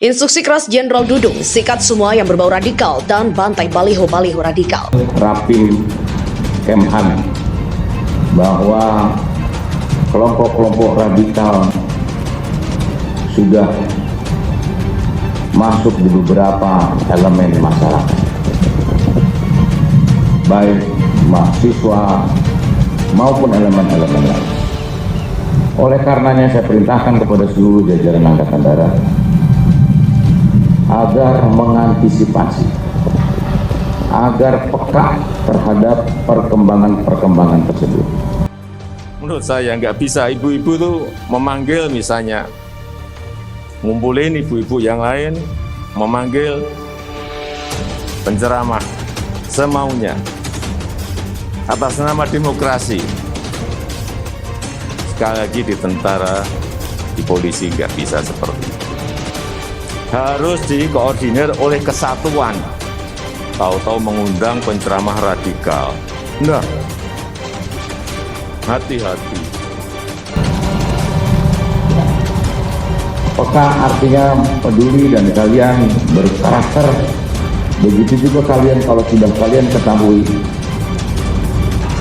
Instruksi keras Jenderal Dudung, sikat semua yang berbau radikal dan bantai baliho-baliho radikal. Rapim Kemhan bahwa kelompok-kelompok radikal sudah masuk di beberapa elemen masyarakat, baik mahasiswa maupun elemen-elemen lain. Oleh karenanya saya perintahkan kepada seluruh jajaran Angkatan Darat agar mengantisipasi, agar peka terhadap perkembangan-perkembangan tersebut. Menurut saya nggak bisa ibu-ibu tuh memanggil misalnya, ngumpulin ibu-ibu yang lain, memanggil penceramah semaunya atas nama demokrasi. Sekali lagi di tentara, di polisi nggak bisa seperti itu. Harus dikoordinir oleh kesatuan. Tahu-tahu mengundang penceramah radikal. Nah, hati-hati. Peka artinya peduli dan kalian berkarakter. Begitu juga kalian kalau sudah kalian ketahui,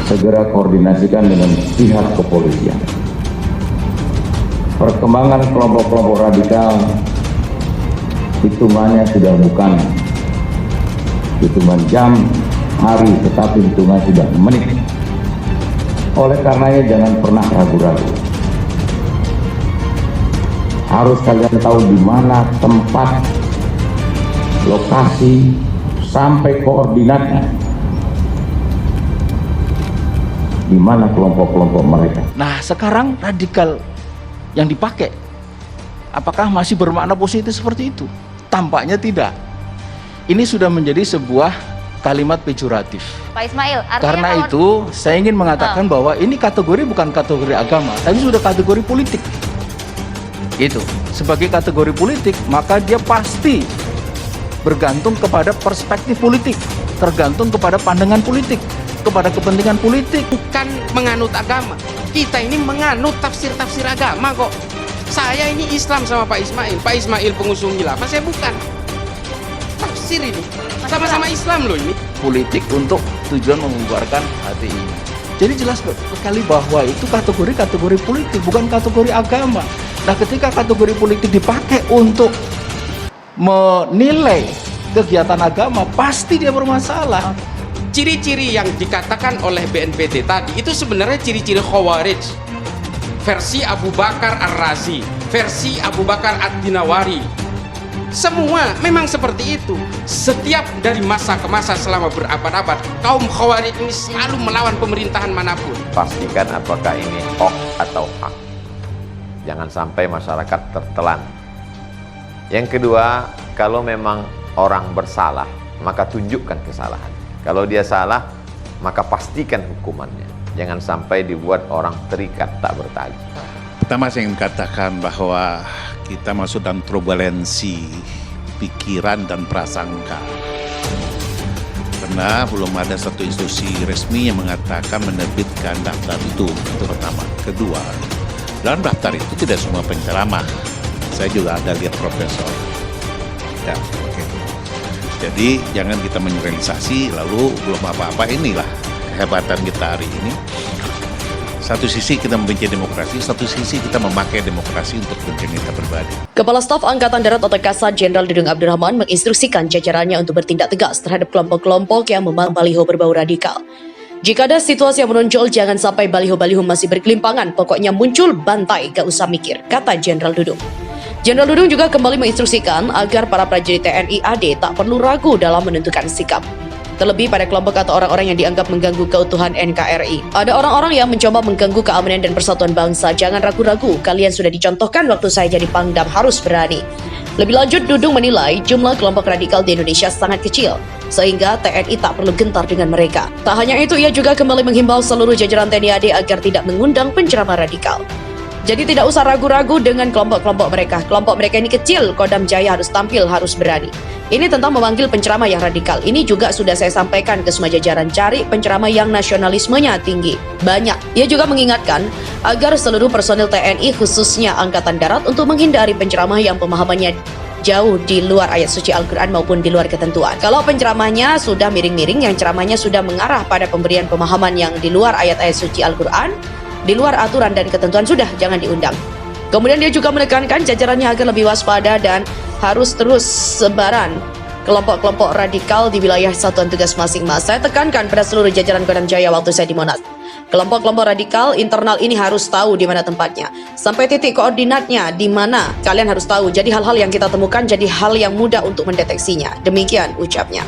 segera koordinasikan dengan pihak kepolisian. Perkembangan kelompok-kelompok radikal hitungannya sudah bukan hitungan jam, hari, tetapi hitungan sudah menit. Oleh karenanya jangan pernah ragu-ragu. Harus kalian tahu di mana tempat, lokasi, sampai koordinatnya. Di mana kelompok-kelompok mereka. Nah, sekarang radikal yang dipakai, apakah masih bermakna positif seperti itu? Tampaknya tidak. Ini sudah menjadi sebuah kalimat pejoratif. Pak Ismail, Karena itu saya ingin mengatakan bahwa ini kategori bukan kategori agama, tapi sudah kategori politik. Gitu. Sebagai kategori politik, maka dia pasti bergantung kepada perspektif politik, tergantung kepada pandangan politik, kepada kepentingan politik. Bukan menganut agama. Kita ini menganut tafsir-tafsir agama kok. Saya ini Islam sama Pak Ismail. Pak Ismail pengusung khilafah, saya bukan. Tafsir ini. Sama-sama Islam loh ini. Politik untuk tujuan membubarkan HTI. Jadi jelas sekali bahwa itu kategori-kategori politik, bukan kategori agama. Nah, ketika kategori politik dipakai untuk menilai kegiatan agama, pasti dia bermasalah. Ciri-ciri yang dikatakan oleh BNPT tadi itu sebenarnya ciri-ciri Khawarij. Versi Abu Bakar Ar-Razi, versi Abu Bakar Ad-Dinawari. Semua memang seperti itu. Setiap dari masa ke masa selama berabad-abad, kaum Khawarij ini selalu melawan pemerintahan manapun. Pastikan apakah ini hoax atau hak. Jangan sampai masyarakat tertelan. Yang kedua, kalau memang orang bersalah, maka tunjukkan kesalahan. Kalau dia salah, maka pastikan hukumannya. Jangan sampai dibuat orang terikat tak bertagi. Pertama saya ingin katakan bahwa kita masuk dalam turbulensi pikiran dan prasangka. Karena belum ada satu institusi resmi yang mengatakan menerbitkan daftar itu pertama. Kedua, dalam daftar itu tidak semua penceramah. Saya juga ada lihat profesor. Ya, oke. Jadi jangan kita menyeralisasi lalu belum apa-apa. Inilah kehebatan kita hari ini. Satu sisi kita membenci demokrasi, satu sisi kita memakai demokrasi untuk kepentingan kita pribadi. Kepala Staf Angkatan Darat atau Kasat Jenderal Dudung Abdurrahman menginstruksikan jajarannya untuk bertindak tegas terhadap kelompok-kelompok yang membawa baliho berbau radikal. Jika ada situasi yang menonjol, jangan sampai baliho-baliho masih berkelimpangan. Pokoknya muncul, bantai, gak usah mikir, kata Jenderal Dudung. Jenderal Dudung juga kembali menginstruksikan agar para prajurit TNI AD tak perlu ragu dalam menentukan sikap. Terlebih pada kelompok atau orang-orang yang dianggap mengganggu keutuhan NKRI. Ada orang-orang yang mencoba mengganggu keamanan dan persatuan bangsa. Jangan ragu-ragu, kalian sudah dicontohkan waktu saya jadi Pangdam, harus berani. Lebih lanjut, Dudung menilai jumlah kelompok radikal di Indonesia sangat kecil, sehingga TNI tak perlu gentar dengan mereka. Tak hanya itu, ia juga kembali menghimbau seluruh jajaran TNI AD agar tidak mengundang penceramah radikal. Jadi tidak usah ragu-ragu dengan kelompok-kelompok mereka. Kelompok mereka ini kecil, Kodam Jaya harus tampil, harus berani. Ini tentang memanggil penceramah yang radikal. Ini juga sudah saya sampaikan ke semua jajaran, cari penceramah yang nasionalismenya tinggi. Banyak. Ia juga mengingatkan agar seluruh personil TNI khususnya Angkatan Darat untuk menghindari penceramah yang pemahamannya jauh di luar ayat suci Al-Quran maupun di luar ketentuan. Kalau penceramahnya sudah miring-miring, yang ceramahnya sudah mengarah pada pemberian pemahaman yang di luar ayat-ayat suci Al-Quran, di luar aturan dan ketentuan, sudah jangan diundang. Kemudian dia juga menekankan jajarannya agar lebih waspada dan harus terus sebaran kelompok-kelompok radikal di wilayah satuan tugas masing-masing. Saya tekankan pada seluruh jajaran Kodam Jaya waktu saya di Monas. Kelompok-kelompok radikal internal ini harus tahu di mana tempatnya. Sampai titik koordinatnya di mana kalian harus tahu. Jadi hal-hal yang kita temukan jadi hal yang mudah untuk mendeteksinya. Demikian ucapnya.